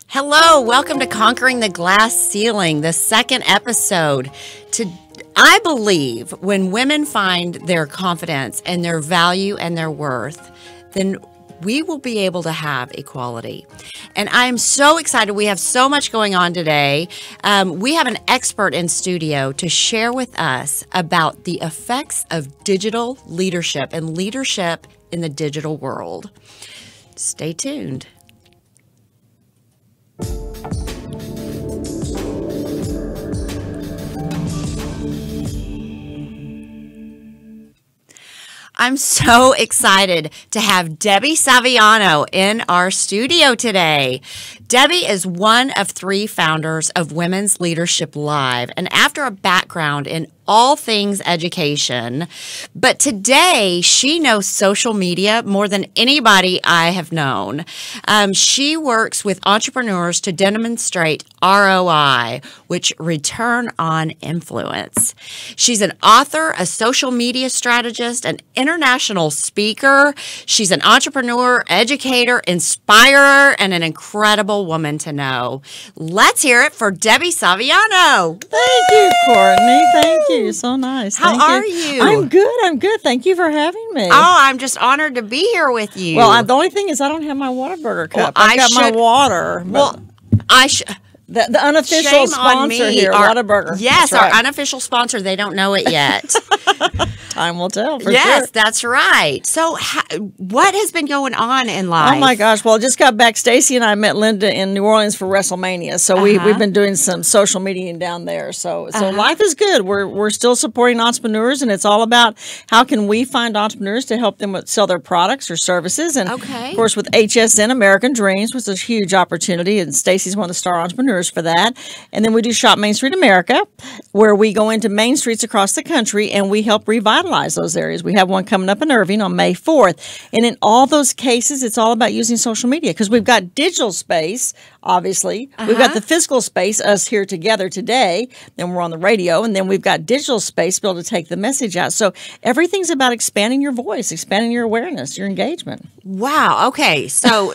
Hello, welcome to Conquering the Glass Ceiling, the second episode. I believe when women find their confidence and their value and their worth, then we will be able to have equality. And I'm so excited. We have so much going on today. We have an expert in studio to share with us about the effects of digital leadership and leadership in the digital world. Stay tuned. I'm so excited to have Debbie Saviano in our studio today. Debbie is one of 3 founders of Women's Leadership Live, and after a background in all things education, but today she knows social media more than anybody I have known. She works with entrepreneurs to demonstrate ROI, which return on influence. She's an author, a social media strategist, an international speaker. She's an entrepreneur, educator, inspirer, and an incredible woman to know. Let's hear it for Debbie Saviano. Thank you, Courtney. Thank you. You're so nice. How are you? I'm good. I'm good. Thank you for having me. Oh, I'm just honored to be here with you. Well, the only thing is I don't have my Whataburger cup. Well, I've got my water. Well, I should. The unofficial sponsor here, Whataburger. Yes, right. Our unofficial sponsor. They don't know it yet. Time will tell, for yes, sure. That's right. So what has been going on in life? Oh, my gosh. Well, I just got back. Stacy and I met Linda in New Orleans for WrestleMania. So we've been doing some social media down there. So life is good. We're still supporting entrepreneurs, and it's all about how can we find entrepreneurs to help them sell their products or services. And, of course, with HSN American Dreams, was a huge opportunity, and Stacy's one of the star entrepreneurs for that. And then we do Shop Main Street America, where we go into main streets across the country and we help revitalize those areas. We have one coming up in Irving on May 4th. And in all those cases, it's all about using social media because we've got digital space, obviously. We've got the physical space, us here together today. Then we're on the radio. And then we've got digital space to be able to take the message out. So everything's about expanding your voice, expanding your awareness, your engagement. Wow. Okay. So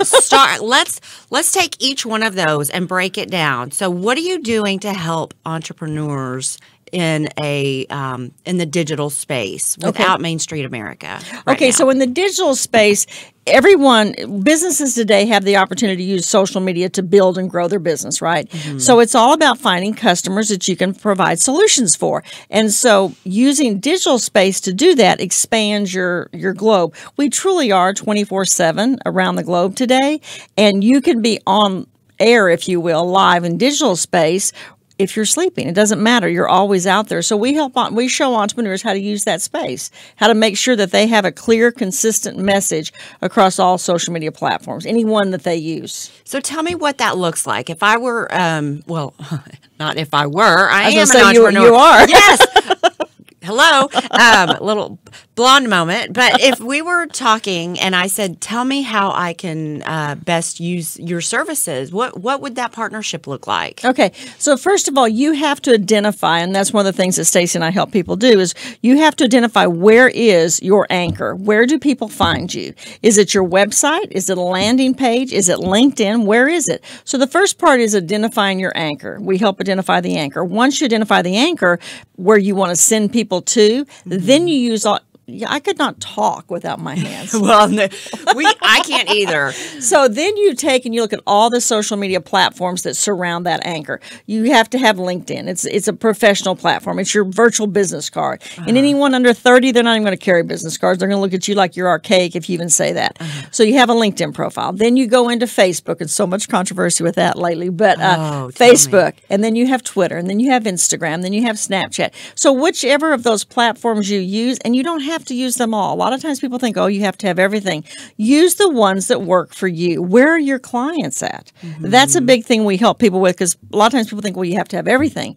let's take each one of those and break it down. So what are you doing to help entrepreneurs in the digital space without Main Street America right now? So in the digital space, businesses today have the opportunity to use social media to build and grow their business, right? So it's all about finding customers that you can provide solutions for. And so using digital space to do that expands your globe. We truly are 24/7 around the globe today, and you can be on air, if you will, live in digital space. If you're sleeping, it doesn't matter. You're always out there. So we show entrepreneurs how to use that space, how to make sure that they have a clear, consistent message across all social media platforms, any one that they use. So tell me what that looks like. If I were, not if I were, I am an entrepreneur. You are. Yes. Hello, a little blonde moment. But if we were talking and I said, tell me how I can best use your services, what would that partnership look like? Okay. So first of all, you have to identify, and that's one of the things that Stacey and I help people do, is you have to identify where is your anchor? Where do people find you? Is it your website? Is it a landing page? Is it LinkedIn? Where is it? So the first part is identifying your anchor. We help identify the anchor. Once you identify the anchor, where you want to send people to, then you use I could not talk without my hands. Well, no, I can't either. So then you take and you look at all the social media platforms that surround that anchor. You have to have LinkedIn. It's a professional platform. It's your virtual business card. And anyone under 30, they're not even going to carry business cards. They're going to look at you like you're archaic if you even say that. So you have a LinkedIn profile. Then you go into Facebook, and so much controversy with that lately. But Facebook, and then you have Twitter, and then you have Instagram, then you have Snapchat. So whichever of those platforms you use, and you don't have to use them all. A lot of times people think, oh, you have to have everything. Use the ones that work for you. Where are your clients at? That's a big thing we help people with, because a lot of times people think, well, you have to have everything.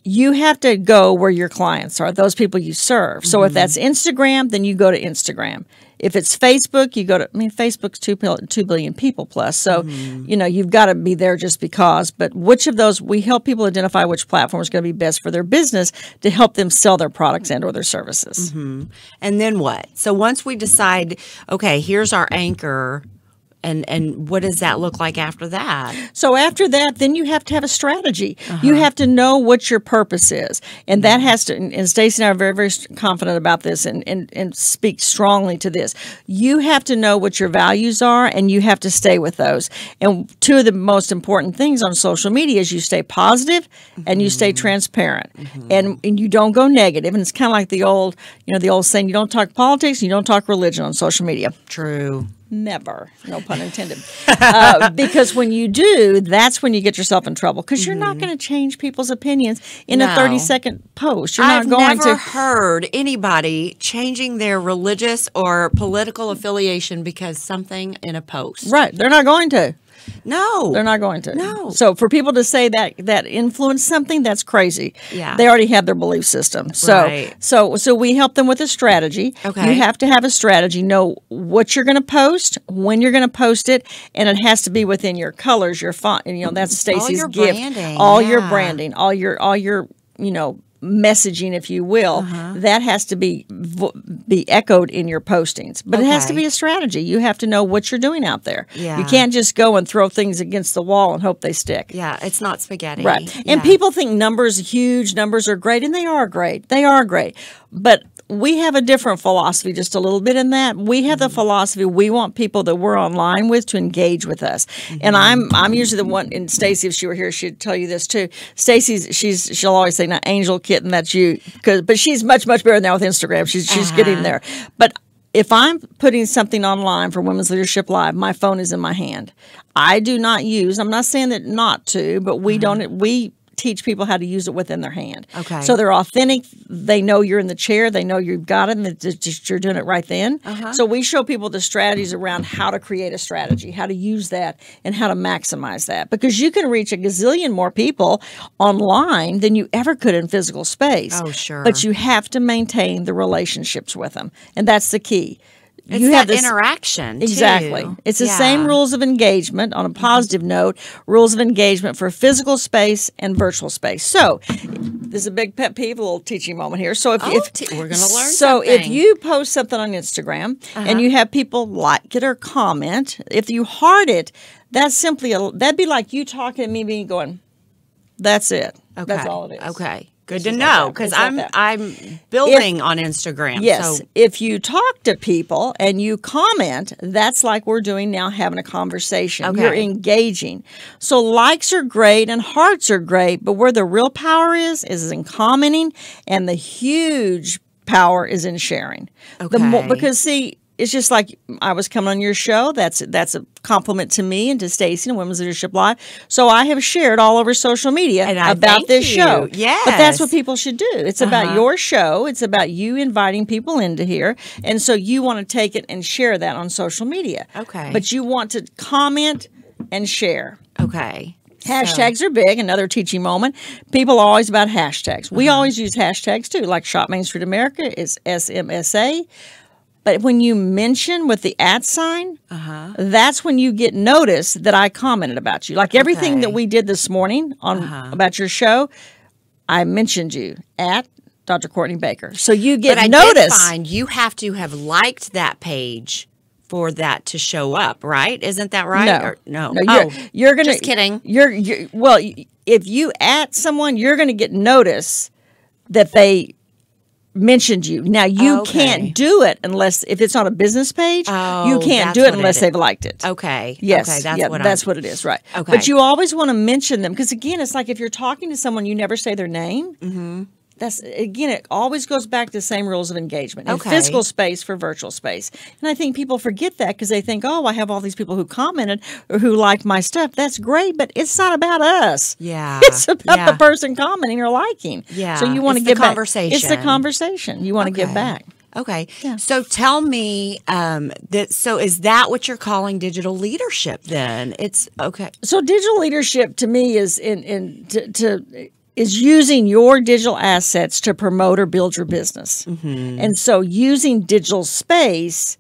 You have to go where your clients are, those people you serve. So if that's Instagram, then you go to Instagram. If it's Facebook, you go to, Facebook's 2 billion people plus. So, you've got to be there just because. But which of those, we help people identify which platform is going to be best for their business to help them sell their products and or their services. And then what? So once we decide, okay, here's our anchor, and what does that look like after that? So after that, then you have to have a strategy. You have to know what your purpose is. And that has to, and Stacey and I are very, very confident about this and speak strongly to this. You have to know what your values are, and you have to stay with those. And two of the most important things on social media is you stay positive and you stay transparent. And you don't go negative. And it's kind of like the old saying, you don't talk politics, you don't talk religion on social media. True. Never, no pun intended. Because when you do, that's when you get yourself in trouble, because you're not going to change people's opinions in a 30-second post. You're not going to. I've never heard anybody changing their religious or political affiliation because something in a post. Right. They're not going to. No. They're not going to. No. So for people to say that influence something, that's crazy. Yeah. They already have their belief system. So Right. so we help them with a strategy. Okay. You have to have a strategy. Know what you're going to post, when you're going to post it, and it has to be within your colors, your font. And that's Stacey's your gift. branding, All your yeah. branding, all your messaging, if you will, that has to be echoed in your postings. But it has to Okay. be a strategy. You have to know what you're doing out there. Yeah. You can't just go and throw things against the wall and hope they stick. Yeah, it's not spaghetti. Right. Yeah. And people think huge numbers are great, and they are great. They are great. But we have a different philosophy, just a little bit in that. We have the philosophy, we want people that we're online with to engage with us. And I'm usually the one, and Stacey, if she were here, she'd tell you this too. She'll always say, "Now, Angel Kitten, that's you," but she's much better now with Instagram. She's getting there. But if I'm putting something online for Women's Leadership Live, my phone is in my hand. I do not use. I'm not saying that not to, but we don't. We teach people how to use it within their hand. Okay. So they're authentic. They know you're in the chair. They know you've got it, and that you're doing it right then. So we show people the strategies around how to create a strategy, how to use that, and how to maximize that. Because you can reach a gazillion more people online than you ever could in physical space. Oh, sure. But you have to maintain the relationships with them, and that's the key. It's you that have this interaction, too. Exactly. It's the same rules of engagement on a positive note, rules of engagement for physical space and virtual space. So, this is a big pet peeve, a little teaching moment here. So, if we're going to learn so something. if you post something on Instagram and you have people like it or comment, if you heart it, that's simply that'd be like you talking to me, being going, "That's it. Okay. That's all it is." Okay. Good It's to just know, like that. because It's like that. I'm building on Instagram. Yes. So If you talk to people and you comment, that's like we're doing now, having a conversation. Okay. You're engaging. So likes are great and hearts are great, but where the real power is in commenting, and the huge power is in sharing. Okay. Because see, it's just like I was coming on your show. That's a compliment to me and to Stacey and Women's Leadership Live. So I have shared all over social media And I about thank this you. show. Yes. But that's what people should do. It's about your show. It's about you inviting people into here. And so you want to take it and share that on social media. Okay. But you want to comment and share. okay. Hashtags are big. Another teaching moment. People are always about hashtags. We always use hashtags too, like Shop Main Street America is SMSA. But when you mention with the @ sign, that's when you get notice that I commented about you. Like everything Okay. that we did this morning on about your show, I mentioned you at Dr. Cortney Baker. So you get But I notice. did find you have to have liked that page for that to show up, right? Isn't that right? No, Or, no. you're gonna. just kidding. Well, if you at someone, you're gonna get notice that they mentioned you. Now, you Okay. can't do it unless, if it's on a business page, Oh, you can't that's do it what it unless is. they've liked it. Okay. Yes, Okay, that's what it is, right? Okay. But you always want to mention them because, again, it's like if you're talking to someone, you never say their name. Mm-hmm. That's, again, it always goes back to the same rules of engagement in Okay. physical space for virtual space. And I think people forget that because they think, oh, I have all these people who commented or who liked my stuff. That's great, but it's not about us. Yeah. It's about Yeah. the person commenting or liking. Yeah. So you want to It's the give back. conversation. It's the conversation. You want to give Okay. back. Okay. So tell me, so is that what you're calling digital leadership then? It's okay. So digital leadership to me is is using your digital assets to promote or build your business. And so using digital space,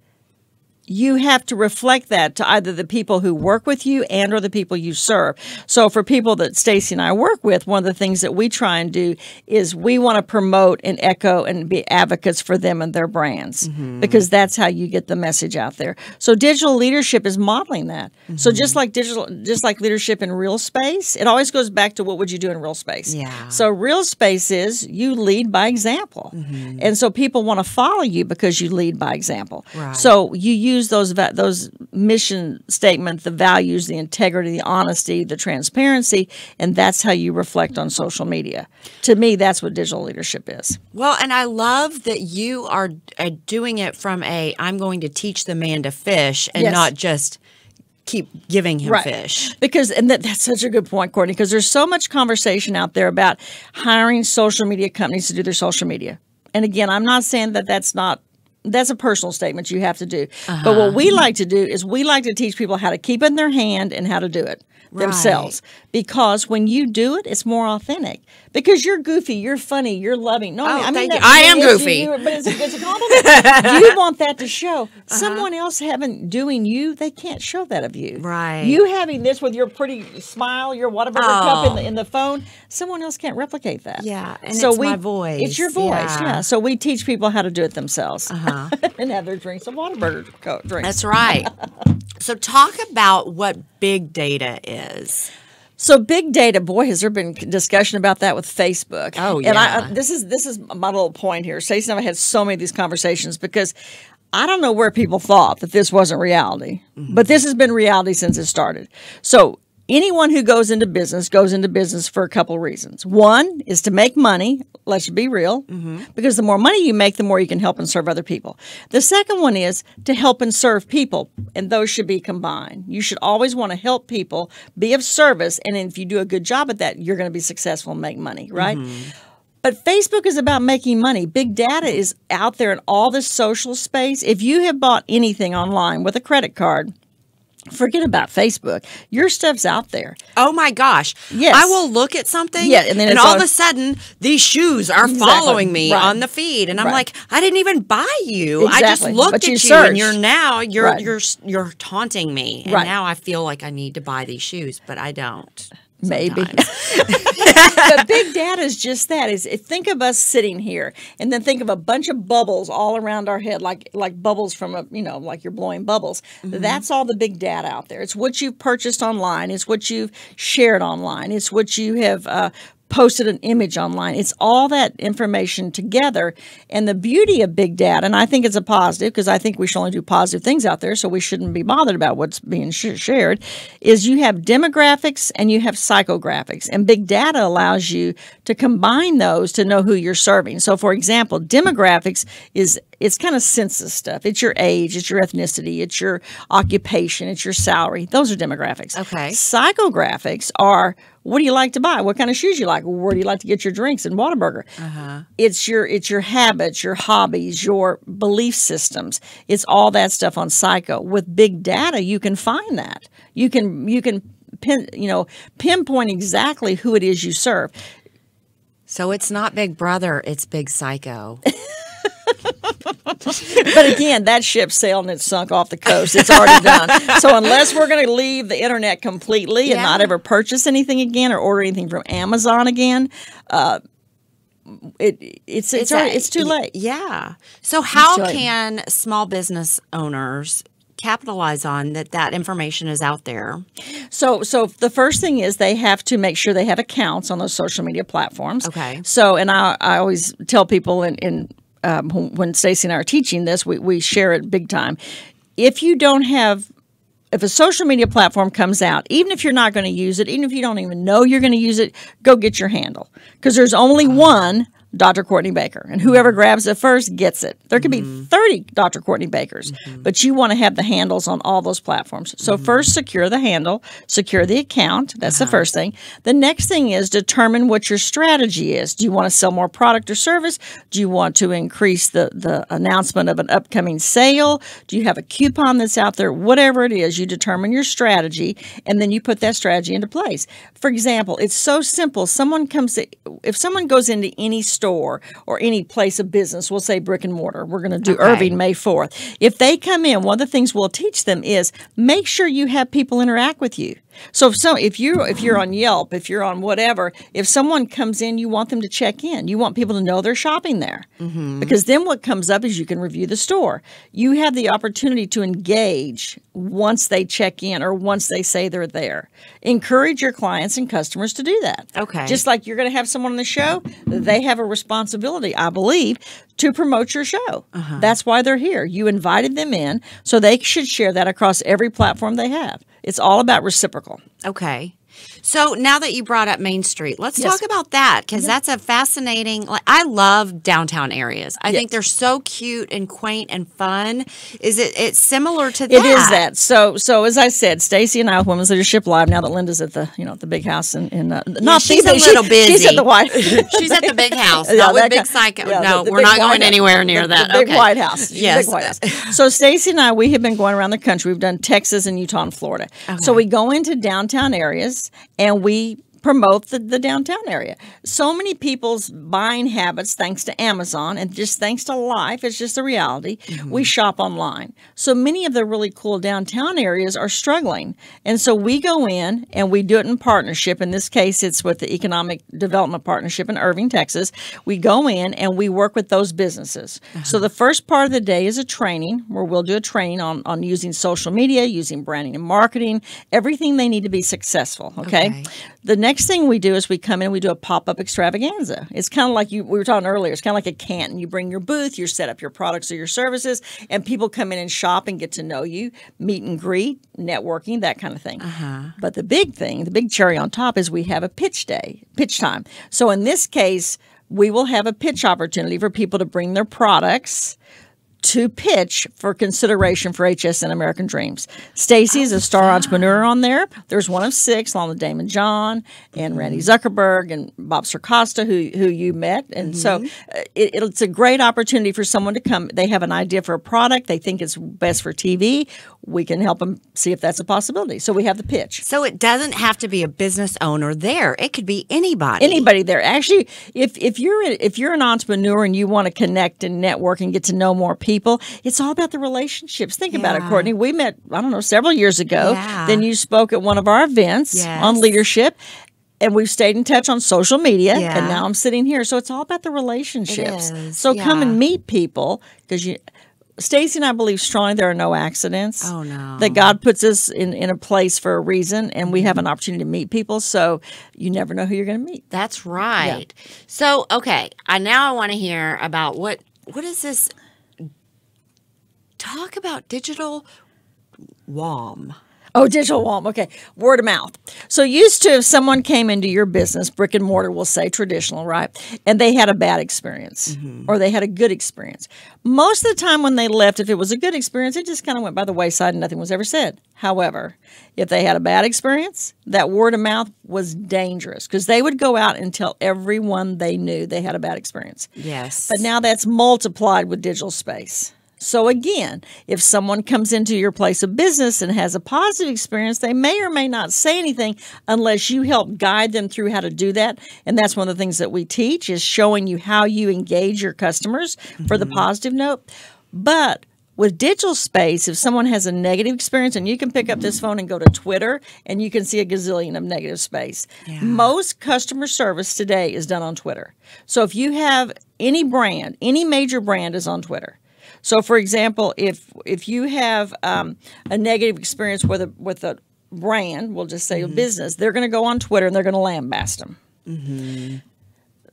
you have to reflect that to either the people who work with you and or the people you serve. So for people that Stacy and I work with, one of the things that we try and do is we want to promote and echo and be advocates for them and their brands because that's how you get the message out there. So digital leadership is modeling that. So just like leadership in real space, it always goes back to what would you do in real space. Yeah. So real space is you lead by example. And so people want to follow you because you lead by example. Right. So you use those mission statement, the values, the integrity, the honesty, the transparency, and that's how you reflect on social media. To me, that's what digital leadership is. Well, and I love that you are doing it from I'm going to teach the man to fish and Yes. not just keep giving him Right. fish. Because, and that's such a good point, Courtney, because there's so much conversation out there about hiring social media companies to do their social media. And again, I'm not saying that that's a personal statement you have to do. But what we like to do is we like to teach people how to keep it in their hand and how to do it themselves. Because when you do it, it's more authentic. Because you're goofy, you're funny, you're loving. No, I mean thank that you. I am it's goofy. but it's a compliment. You want that to show. Someone else doing you, they can't show that of you. Right. You having this with your pretty smile, your Whataburger cup in the phone, someone else can't replicate that. Yeah, and it's my voice. It's your voice, Yeah. So we teach people how to do it themselves and have their drinks of Whataburger drinks. That's right. So talk about what big data is. So big data, boy, has there been discussion about that with Facebook? Oh, And yeah. this is my little point here. Stacey and I have had so many of these conversations because I don't know where people thought that this wasn't reality, but this has been reality since it started. So anyone who goes into business for a couple of reasons. One is to make money. Let's be real, because the more money you make, the more you can help and serve other people. The second one is to help and serve people, and those should be combined. You should always want to help people, be of service, and if you do a good job at that, you're going to be successful and make money, right? But Facebook is about making money. Big data is out there in all this social space. If you have bought anything online with a credit card, forget about Facebook. Your stuff's out there. Oh my gosh. Yes. I will look at something and then it's all of a sudden these shoes are following me Right. on the feed and I'm Right. like, I didn't even buy you. I just Exactly. looked But at you you searched. and you're Right. taunting me. And Right. now I feel like I need to buy these shoes, but I don't. Maybe. sometimes. But big data is just that. Think of us sitting here and then think of a bunch of bubbles all around our head, like bubbles from like you're blowing bubbles. That's all the big data out there. It's what you've purchased online. It's what you've shared online. It's what you have posted an image online. It's all that information together. And the beauty of big data, and I think it's a positive because I think we should only do positive things out there, so we shouldn't be bothered about what's being shared, is you have demographics and you have psychographics. And big data allows you to combine those to know who you're serving. So, for example, demographics it's kind of census stuff. It's your age, it's your ethnicity, it's your occupation, it's your salary. Those are demographics. Okay. Psychographics are, what do you like to buy? What kind of shoes you like? Where do you like to get your drinks in Whataburger? It's your habits, your hobbies, your belief systems. It's all that stuff on Psycho. With big data, you can find that. You can pinpoint exactly who it is you serve. So it's not Big Brother, it's Big Psycho. But again, that ship sailed and it sunk off the coast. It's already done. So unless we're going to leave the internet completely and not ever purchase anything again or order anything from Amazon again, it's too late. Yeah. So how too late. can small business owners capitalize on that information is out there? So the first thing is they have to make sure they have accounts on those social media platforms. Okay. So, and I always tell people in when Stacy and I are teaching this, we share it big time. If you don't have, if a social media platform comes out, even if you're not going to use it, even if you don't even know you're going to use it, go get your handle. Because there's only one Dr. Cortney Baker, and whoever grabs it first gets it. There could be 30 Dr. Cortney Bakers, but you want to have the handles on all those platforms. So first, secure the handle, secure the account. That's the first thing. The next thing is determine what your strategy is. Do you want to sell more product or service? Do you want to increase the announcement of an upcoming sale? Do you have a coupon that's out there? Whatever it is, you determine your strategy, and then you put that strategy into place. For example, it's so simple. If someone goes into any store or any place of business, we'll say brick and mortar. We're going to do Irving May 4th. If they come in, one of the things we'll teach them is make sure you have people interact with you. So if you're on Yelp, if you're on whatever, if someone comes in, you want them to check in. You want people to know they're shopping there. Because then what comes up is you can review the store. You have the opportunity to engage once they check in or once they say they're there. Encourage your clients and customers to do that. Okay. Just like you're going to have someone on the show, they have a responsibility, I believe, to promote your show. That's why they're here. You invited them in, so they should share that across every platform they have. It's all about reciprocal. Okay. So now that you brought up Main Street, let's talk about that, because that's a fascinating, I love downtown areas. I think they're so cute and quaint and fun. It's similar to that? It is that. So as I said, Stacy and I, Women's Leadership Live, now that Linda's at the the big house she's a little busy. She's at the White She's at the big house, not with Big Psycho. No, we're not going anywhere near that. The big White House. Yes. Big White House. So Stacy and I, we have been going around the country. We've done Texas and Utah and Florida. So we go into downtown areas and we promote the downtown area. So many people's buying habits, thanks to Amazon and just thanks to life, it's just a reality, we shop online. So many of the really cool downtown areas are struggling. And so we go in and we do it in partnership. In this case, it's with the Economic Development Partnership in Irving, Texas. We go in and we work with those businesses. So the first part of the day is a training where we'll do a training on using social media, using branding and marketing, everything they need to be successful, okay? The next thing we do is we come in and we do a pop-up extravaganza. It's kind of like we were talking earlier. It's kind of like a Canton. You bring your booth, you set up your products or your services, and people come in and shop and get to know you, meet and greet, networking, that kind of thing. But the big thing, the big cherry on top is we have a pitch day, pitch time. So in this case, we will have a pitch opportunity for people to bring their products to pitch for consideration for HSN American Dreams. Stacy is a star entrepreneur on there. There's one of 6, along with Damon John and Randy Zuckerberg and Bob Sarcosta, who you met. And so it's a great opportunity for someone to come. They have an idea for a product. They think it's best for TV. We can help them see if that's a possibility. So we have the pitch. So it doesn't have to be a business owner there. It could be anybody. Anybody there. Actually, if you're an entrepreneur and you want to connect and network and get to know more people, it's all about the relationships. Think about it, Cortney. We met, several years ago. Then you spoke at one of our events on leadership. And we've stayed in touch on social media, and now I'm sitting here. So it's all about the relationships. So come and meet people, because Stacy and I believe strongly there are no accidents. Oh, no. That God puts us in a place for a reason, and we have an opportunity to meet people, so you never know who you're going to meet. That's right. So, okay, now I want to hear about what is this? Talk about digital WOM. Oh, digital WOM. Okay. Word of mouth. So used to, if someone came into your business, brick and mortar, we'll say traditional, right? And they had a bad experience or they had a good experience. Most of the time when they left, if it was a good experience, it just kind of went by the wayside and nothing was ever said. However, if they had a bad experience, that word of mouth was dangerous because they would go out and tell everyone they knew they had a bad experience. Yes. But now that's multiplied with digital space. So again, if someone comes into your place of business and has a positive experience, they may or may not say anything unless you help guide them through how to do that. And that's one of the things that we teach is showing you how you engage your customers for the positive note. But with digital space, if someone has a negative experience, and you can pick up this phone and go to Twitter and you can see a gazillion of negative space. Most customer service today is done on Twitter. So if you have any brand, any major brand is on Twitter. So, for example, if you have a negative experience with a brand, we'll just say a business, they're going to go on Twitter and they're going to lambast them.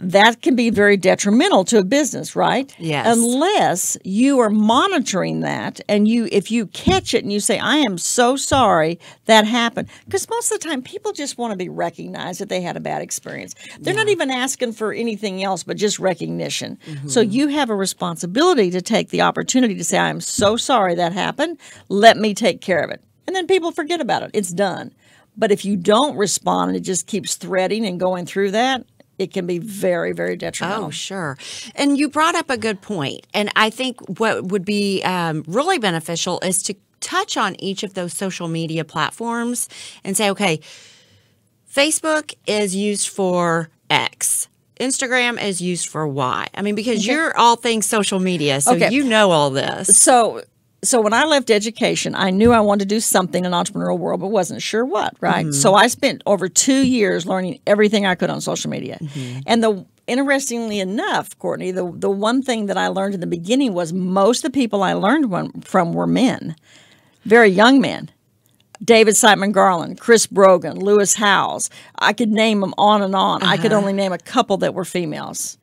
that can be very detrimental to a business, right? Yes. Unless you are monitoring that, and if you catch it and you say, I am so sorry that happened. Because most of the time, people just want to be recognized that they had a bad experience. They're not even asking for anything else but just recognition. So you have a responsibility to take the opportunity to say, I am so sorry that happened. Let me take care of it. And then people forget about it. It's done. But if you don't respond and it just keeps threading and going through that, it can be very, very detrimental. Oh, sure. And you brought up a good point. And I think what would be really beneficial is to touch on each of those social media platforms and say, okay, Facebook is used for X. Instagram is used for Y. I mean, because you're all things social media, so you know all this. So when I left education, I knew I wanted to do something in the entrepreneurial world, but wasn't sure what, right? So I spent over 2 years learning everything I could on social media. And interestingly enough, Cortney, the one thing that I learned in the beginning was most of the people I learned from were men, very young men. David Simon Garland, Chris Brogan, Lewis Howes. I could name them on and on. I could only name a couple that were females.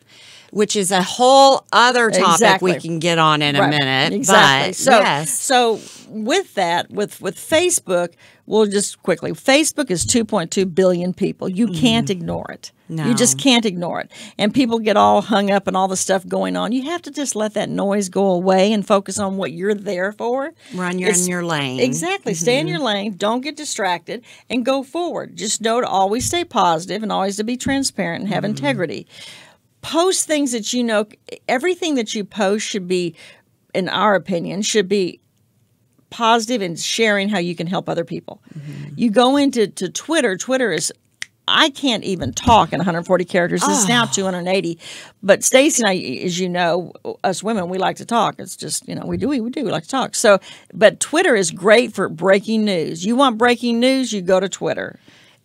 Which is a whole other topic we can get on in a minute. Exactly. But, so with that, with Facebook, we'll just quickly, Facebook is 2.2 billion people. You can't ignore it. No. You just can't ignore it. And people get all hung up in all the stuff going on. You have to just let that noise go away and focus on what you're there for. Run in your lane. Exactly. Stay in your lane. Don't get distracted and go forward. Just know to always stay positive and always to be transparent and have integrity. Post things that you know, everything that you post should be, in our opinion, should be positive and sharing how you can help other people. You go into Twitter. Twitter is, I can't even talk in 140 characters. It's now 280. But Stacey and I, as you know, us women, we like to talk. It's just, we like to talk. So, but Twitter is great for breaking news. You want breaking news, you go to Twitter.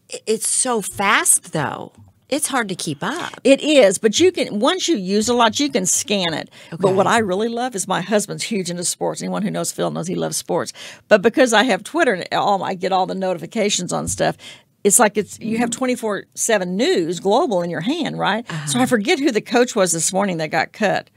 It's so fast, though. It's hard to keep up. It is, but you can, once you use a lot, you can scan it. Okay. But what I really love is my husband's huge into sports. Anyone who knows Phil knows he loves sports. But because I have Twitter and I get all the notifications on stuff, it's like you have 24/7 news global in your hand, right? So I forget who the coach was this morning that got cut.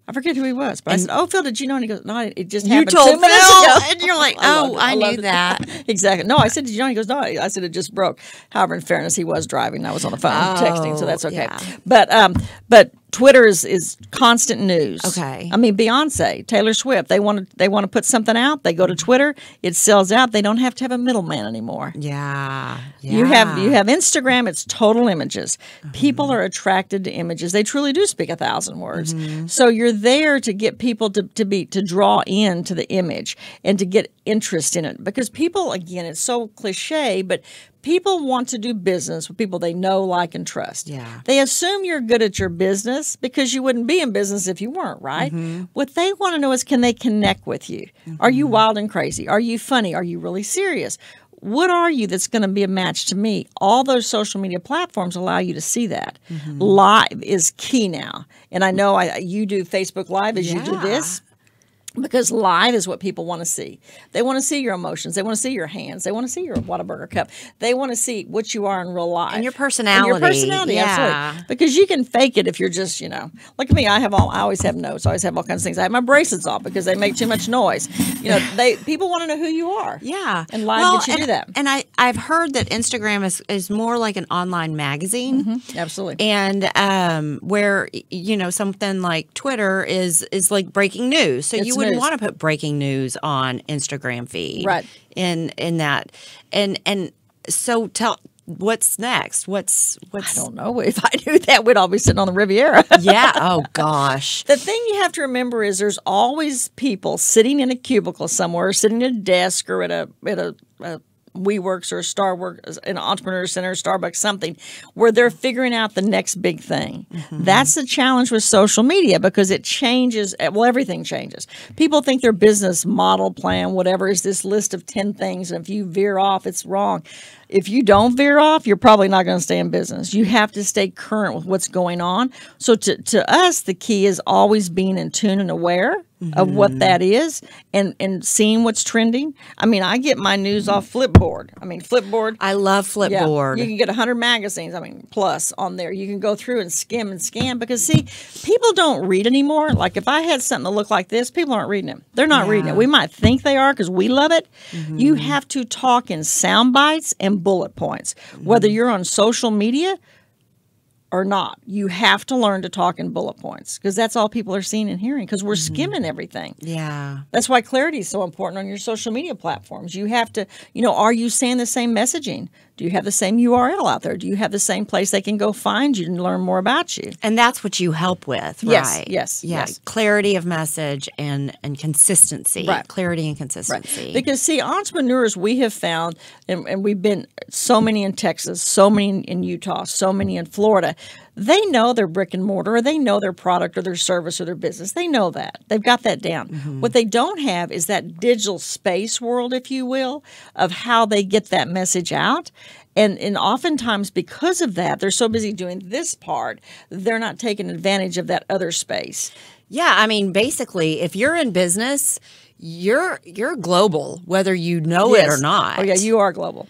I forget who he was, but I said, "Oh, Phil, did you know?" And he goes, "No, it just happened 2 minutes ago." And you're like, "Oh, I knew that." Exactly. No, I said, "Did you know?" He goes, "No." I said, "It just broke." However, in fairness, he was driving. I was on the phone texting, so that's okay. Yeah. But Twitter is constant news. Okay. I mean, Beyonce, Taylor Swift, they want to put something out. They go to Twitter. It sells out. They don't have to have a middleman anymore. Yeah. You have Instagram. It's total images. People are attracted to images. They truly do speak 1,000 words. So you're there to get people to draw in to the image and to get interest in it, because people, again, it's so cliche, but people want to do business with people they know, like, and trust. Yeah. They assume you're good at your business because you wouldn't be in business if you weren't, right? What they want to know is, can they connect with you? Are you wild and crazy? Are you funny? Are you really serious? What are you that's going to be a match to me? All those social media platforms allow you to see that. Live is key now. And I know you do Facebook Live as you do this. Because live is what people want to see. They want to see your emotions. They want to see your hands. They want to see your Whataburger cup. They want to see what you are in real life. And your personality. Absolutely. Because you can fake it if you're just, Look at me. I always have notes. I always have all kinds of things. I have my bracelets off because they make too much noise. People want to know who you are. Yeah. And live gets you do that. And I've heard that Instagram is more like an online magazine. Absolutely. And where, something like Twitter is like breaking news. So you wouldn't want to put breaking news on Instagram feed, right? In that, and so what's next? What's I don't know. If I knew that, we'd all be sitting on the Riviera. Yeah. Oh gosh. The thing you have to remember is there's always people sitting in a cubicle somewhere, sitting at a desk or at a WeWorks or Starworks, an entrepreneur center, Starbucks, something, where they're figuring out the next big thing. That's the challenge with social media, because it changes. Well, everything changes. People think their business model, plan, whatever, is this list of 10 things, and if you veer off, it's wrong. If you don't veer off, you're probably not going to stay in business. You have to stay current with what's going on. So to us, the key is always being in tune and aware of what that is and seeing what's trending. I mean, I get my news off Flipboard. Flipboard. I love Flipboard. Yeah, you can get 100 magazines, plus on there. You can go through and skim and scan because, see, people don't read anymore. Like if I had something to look like this, people aren't reading it. They're not reading it. We might think they are because we love it. You have to talk in sound bites and bullet points. Whether you're on social media or not, you have to learn to talk in bullet points because that's all people are seeing and hearing because we're skimming everything. Yeah. That's why clarity is so important on your social media platforms. You have to, are you saying the same messaging? Do you have the same URL out there? Do you have the same place they can go find you and learn more about you? And that's what you help with, right? Yes. Clarity of message and consistency. Right. Clarity and consistency. Right. Because, see, entrepreneurs we have found, and we've been so many in Texas, so many in Utah, so many in Florida, they know their brick and mortar, or they know their product or their service or their business. They know that. They've got that down. What they don't have is that digital space world, if you will, of how they get that message out. And oftentimes because of that, they're so busy doing this part, they're not taking advantage of that other space. Yeah, basically, if you're in business, you're global, whether you know it or not. Oh, yeah, you are global.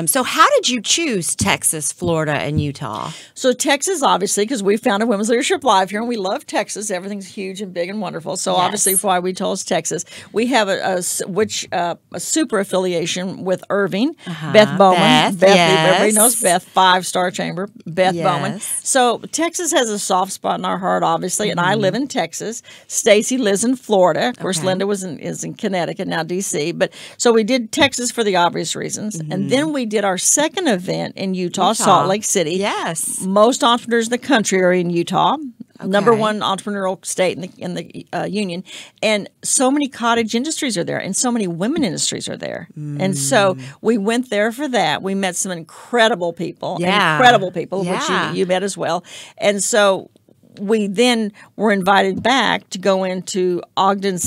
So how did you choose Texas, Florida, and Utah? So Texas, obviously, because we founded Women's Leadership Live here, and we love Texas. Everything's huge and big and wonderful. So obviously, why we chose Texas. We have a super affiliation with Irving, Beth Bowman. Beth, everybody knows Beth, 5-star chamber, Beth Bowman. So Texas has a soft spot in our heart, obviously, and I live in Texas. Stacy lives in Florida. Of course, Linda is in Connecticut, now D.C. But so we did Texas for the obvious reasons, and then we did our second event in Utah, Salt Lake City. Yes. Most entrepreneurs in the country are in Utah. Number one entrepreneurial state in the union. And so many cottage industries are there, and so many women industries are there. And so we went there for that. We met some incredible people, which you met as well. And so we then were invited back to go into Ogden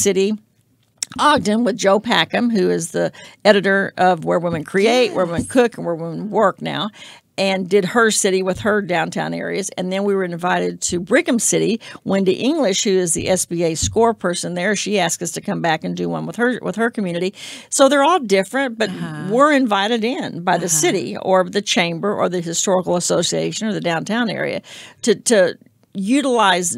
with Joe Packham, who is the editor of Where Women Create, Where Women Cook, and Where Women Work now, and did her city with her downtown areas. And then we were invited to Brigham City. Wendy English, who is the SBA score person there, she asked us to come back and do one with her community. So they're all different, but we're invited in by the city or the chamber or the historical association or the downtown area to utilize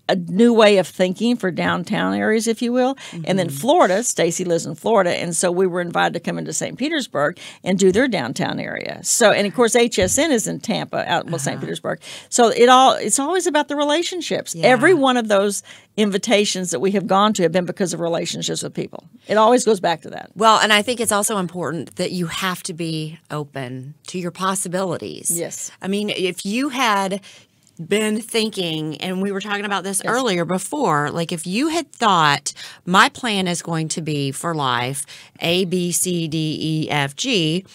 a new way of thinking for downtown areas, if you will. And then Florida, Stacy lives in Florida, and so we were invited to come into St. Petersburg and do their downtown area. So, and of course, HSN is in Tampa, out with St. Petersburg. So it's always about the relationships. Yeah. Every one of those invitations that we have gone to have been because of relationships with people. It always goes back to that. Well, and I think it's also important that you have to be open to your possibilities. Yes. If you had been thinking, and we were talking about this earlier before, like if you had thought my plan is going to be for life A, B, C, D, E, F, G,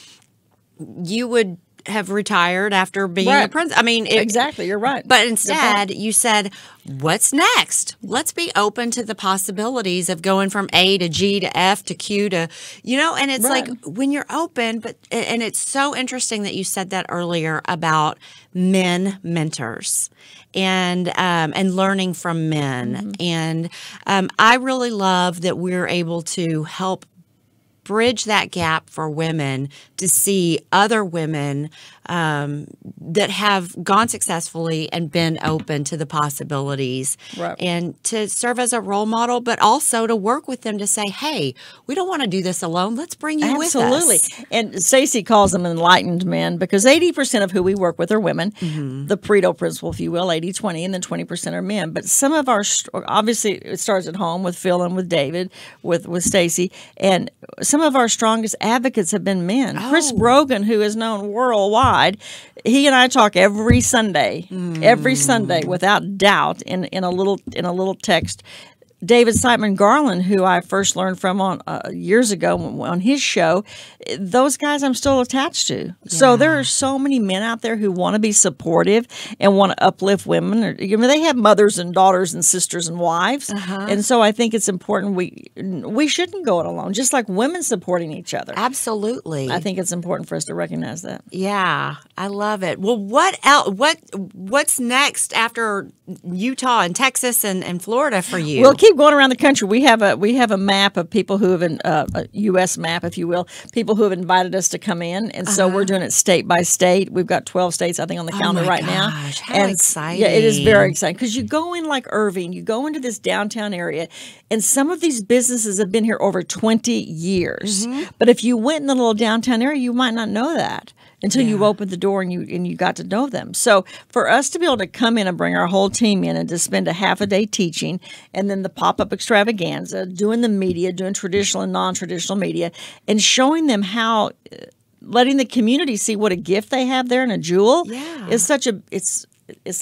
you would have retired after being a principal. Exactly, you're right. But instead, you said, what's next? Let's be open to the possibilities of going from A to G to F to Q to, and it's like when you're open, and it's so interesting that you said that earlier about men mentors and learning from men. And I really love that we're able to help bridge that gap for women to see other women that have gone successfully and been open to the possibilities, and to serve as a role model, but also to work with them to say, hey, we don't want to do this alone. Let's bring you with us. Absolutely. And Stacey calls them enlightened men because 80% of who we work with are women. The Pareto principle, if you will, 80-20, and then 20% are men. But some of our, obviously it starts at home with Phil and with David, with Stacey, and some of our strongest advocates have been men. Chris Brogan, who is known worldwide, he and I talk every Sunday without doubt in a little text. David Simon Garland, who I first learned from on years ago on his show, those guys I'm still attached to. Yeah. So there are so many men out there who want to be supportive and want to uplift women. They have mothers and daughters and sisters and wives, and so I think it's important we shouldn't go it alone. Just like women supporting each other. Absolutely, I think it's important for us to recognize that. Yeah, I love it. Well, what else? What's next after Utah and Texas and Florida for you? We'll keep keep going around the country. We have a map of people who have a U.S. map, if you will, people who have invited us to come in, and so we're doing it state by state. We've got 12 states, I think, on the calendar right now. How exciting! Yeah, it is very exciting because you go in like Irving, you go into this downtown area, and some of these businesses have been here over 20 years. But if you went in the little downtown area, you might not know that until you opened the door and you got to know them. So for us to be able to come in and bring our whole team in and to spend a half a day teaching, and then the pop-up extravaganza, doing the media, doing traditional and non-traditional media, and showing them how, letting the community see what a gift they have there and a jewel is such a, it's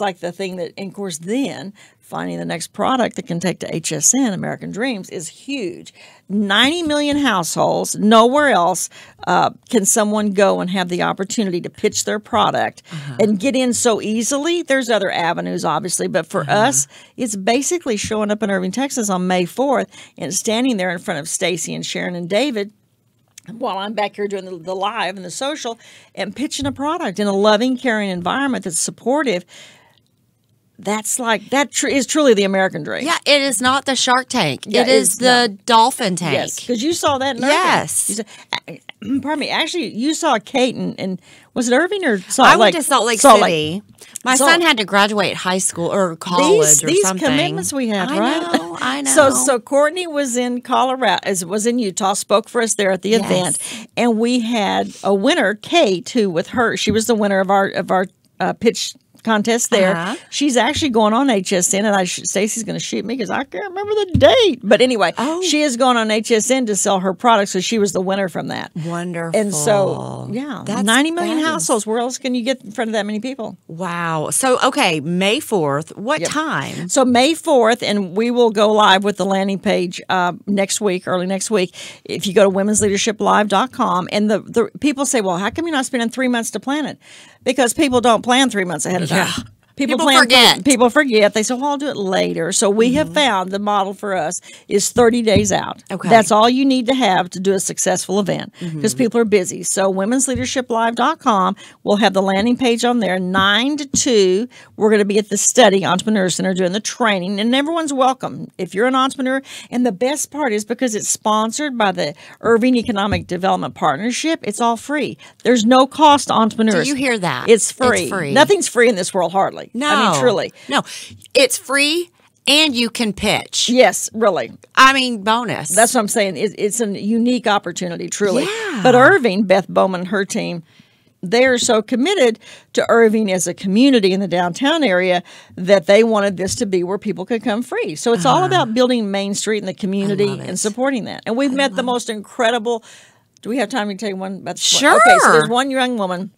like the thing that, and of course, then finding the next product that can take to HSN, American Dreams, is huge. 90 million households, nowhere else can someone go and have the opportunity to pitch their product and get in so easily. There's other avenues, obviously, but for us, it's basically showing up in Irving, Texas on May 4th and standing there in front of Stacy and Sharon and David while I'm back here doing the live and the social and pitching a product in a loving, caring environment that's supportive. That's like, is truly the American dream. Yeah, it is not the Shark Tank. It is the dolphin tank. Yes, because you saw that in Irving. Yes. Pardon me. Actually, you saw Kate and was it Irving or Salt Lake? I went to Salt Lake City. My son had to graduate high school or college or something. These commitments we have, right? I know. So Cortney was in Colorado, was in Utah, spoke for us there at the event, and we had a winner, Kate, who with her, she was the winner of our pitch contest there. She's actually going on HSN, and Stacy's going to shoot me because I can't remember the date. But anyway, she is going on HSN to sell her products, so she was the winner from that. Wonderful. And so, that's 90 million households. Where else can you get in front of that many people? Wow. So, okay, May 4th. What time? So May 4th, and we will go live with the landing page next week, early next week. If you go to womensleadership.live.com, and the people say, well, how come you're not spending 3 months to plan it? Because people don't plan 3 months ahead of time. People forget. People forget. They say, well, I'll do it later. So we have found the model for us is 30 days out. Okay. That's all you need to have to do a successful event because people are busy. So womensleadershiplive.com, we'll have the landing page on there. 9 to 2, we're going to be at the Study Entrepreneur Center doing the training, and everyone's welcome. If you're an entrepreneur, and the best part is because it's sponsored by the Irving Economic Development Partnership, it's all free. There's no cost to entrepreneurs. Do you hear that? It's free. Nothing's free in this world, hardly. No. I mean, truly. No. It's free and you can pitch. Yes, really. I mean, bonus. That's what I'm saying. It's a unique opportunity, truly. Yeah. But Irving, Beth Bowman and her team, they are so committed to Irving as a community in the downtown area that they wanted this to be where people could come free. So it's all about building Main Street and the community and supporting that. And we've met the most incredible. Do we have time to tell you one about this? Sure. Okay, so there's one young woman,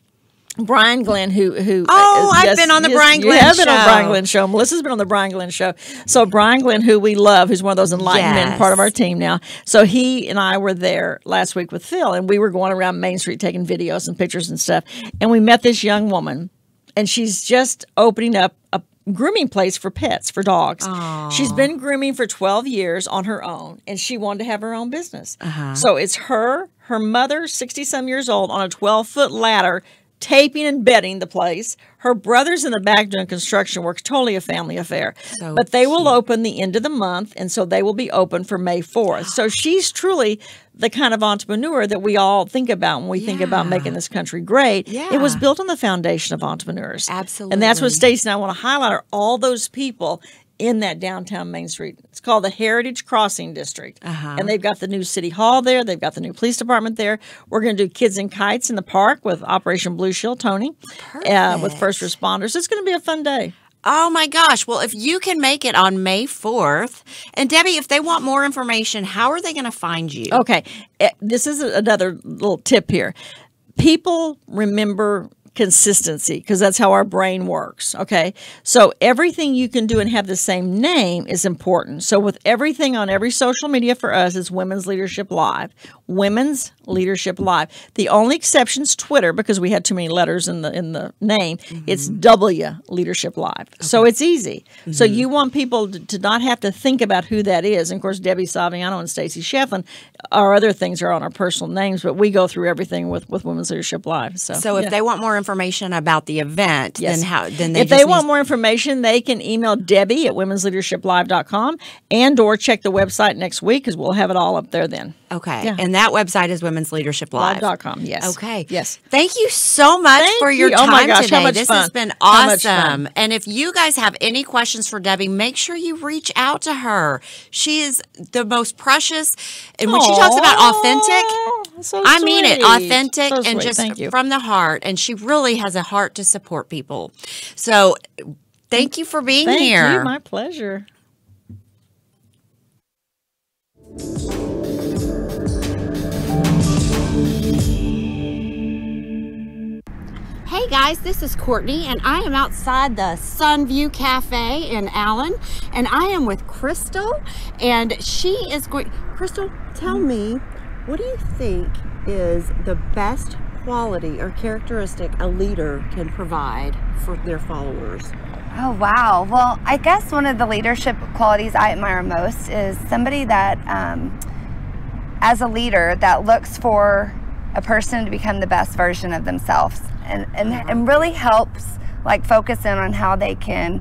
Brian Glenn, who I've been on the Brian Glenn show. You have been on the Brian Glenn show. Melissa's been on the Brian Glenn show. So Brian Glenn, who we love, who's one of those enlightened men, part of our team now. So he and I were there last week with Phil, and we were going around Main Street taking videos and pictures and stuff. And we met this young woman, and she's just opening up a grooming place for pets, for dogs. Aww. She's been grooming for 12 years on her own, and she wanted to have her own business. So it's her mother, 60-some years old, on a 12-foot ladder, taping and bedding the place. Her brother's in the back doing construction work, totally a family affair. But they will open the end of the month, and so they will be open for May 4th. So she's truly the kind of entrepreneur that we all think about when we think about making this country great. It was built on the foundation of entrepreneurs. Absolutely. And that's what Stacey and I want to highlight, are all those people in that downtown Main Street. It's called the Heritage Crossing District. And they've got the new City Hall there. They've got the new police department there. We're going to do Kids in Kites in the park with Operation Blue Shield Tony with first responders. It's going to be a fun day. Oh, my gosh. Well, if you can make it on May 4th, and Debbie, if they want more information, how are they going to find you? Okay. This is another little tip here. People remember consistency because that's how our brain works. Okay. So everything you can do and have the same name is important. So with everything on every social media for us is Women's Leadership Live. Women's Leadership Live. The only exception is Twitter because we had too many letters in the name. It's W Leadership Live. So it's easy. So you want people to not have to think about who that is. And of course, Debbie Saviano and Stacy Shefflin, our other things are on our personal names, but we go through everything with Women's Leadership Live. So if they want more information information about the event, Yes. then if they want more information, they can email Debbie at womensleadershiplive.com and/or check the website next week because we'll have it all up there then. Okay. Yeah. And that website is Women's Leadership Live. Live.com, yes. Okay. Yes. Thank you so much for your time Oh my gosh, today. how much This fun. has been How much fun. awesome. And if you guys have any questions for Debbie, make sure you reach out to her. She is the most precious. And when she talks about authentic, So I mean it, sweet. authentic So and sweet. just Thank you. from the heart. And she really has a heart to support people. So thank you for being here. Thank you. My pleasure. Hey guys, this is Courtney, and I am outside the Sunview Cafe in Allen, and I am with Crystal, and she is going. Crystal, tell me, what do you think is the best quality or characteristic a leader can provide for their followers? Oh, wow. Well, I guess one of the leadership qualities I admire most is somebody that, as a leader, that looks for a person to become the best version of themselves and really helps like focus in on how they can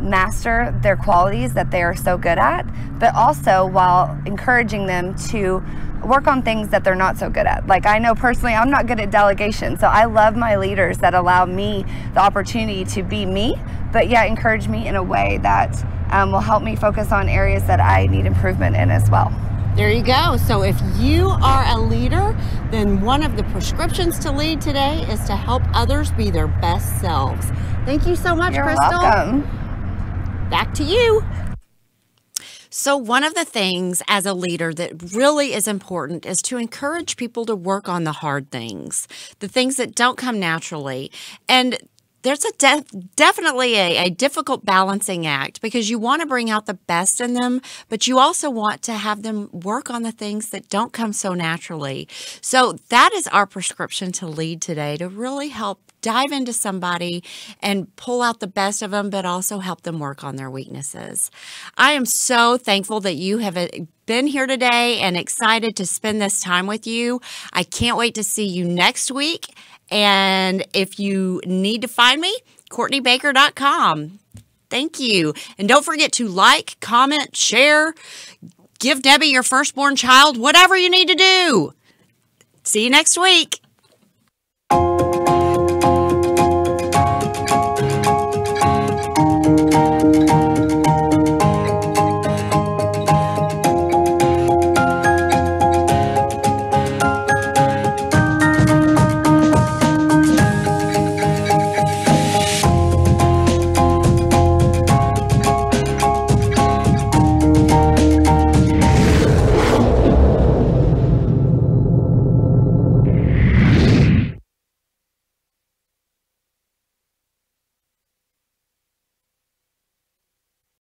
master their qualities that they are so good at, but also while encouraging them to work on things that they're not so good at. Like I know personally, I'm not good at delegation, so I love my leaders that allow me the opportunity to be me, but yeah, encourage me in a way that will help me focus on areas that I need improvement in as well. There you go. So if you are a leader, then one of the prescriptions to lead today is to help others be their best selves. Thank you so much, You're Crystal. welcome. Back to you. So one of the things as a leader that really is important is to encourage people to work on the hard things, the things that don't come naturally. And there's definitely a difficult balancing act because you want to bring out the best in them, but you also want to have them work on the things that don't come so naturally. So that is our prescription to lead today, to really help dive into somebody and pull out the best of them, but also help them work on their weaknesses. I am so thankful that you have been here today and excited to spend this time with you. I can't wait to see you next week. And if you need to find me, CourtneyBaker.com. Thank you. And don't forget to like, comment, share, give Debbie your firstborn child, whatever you need to do. See you next week.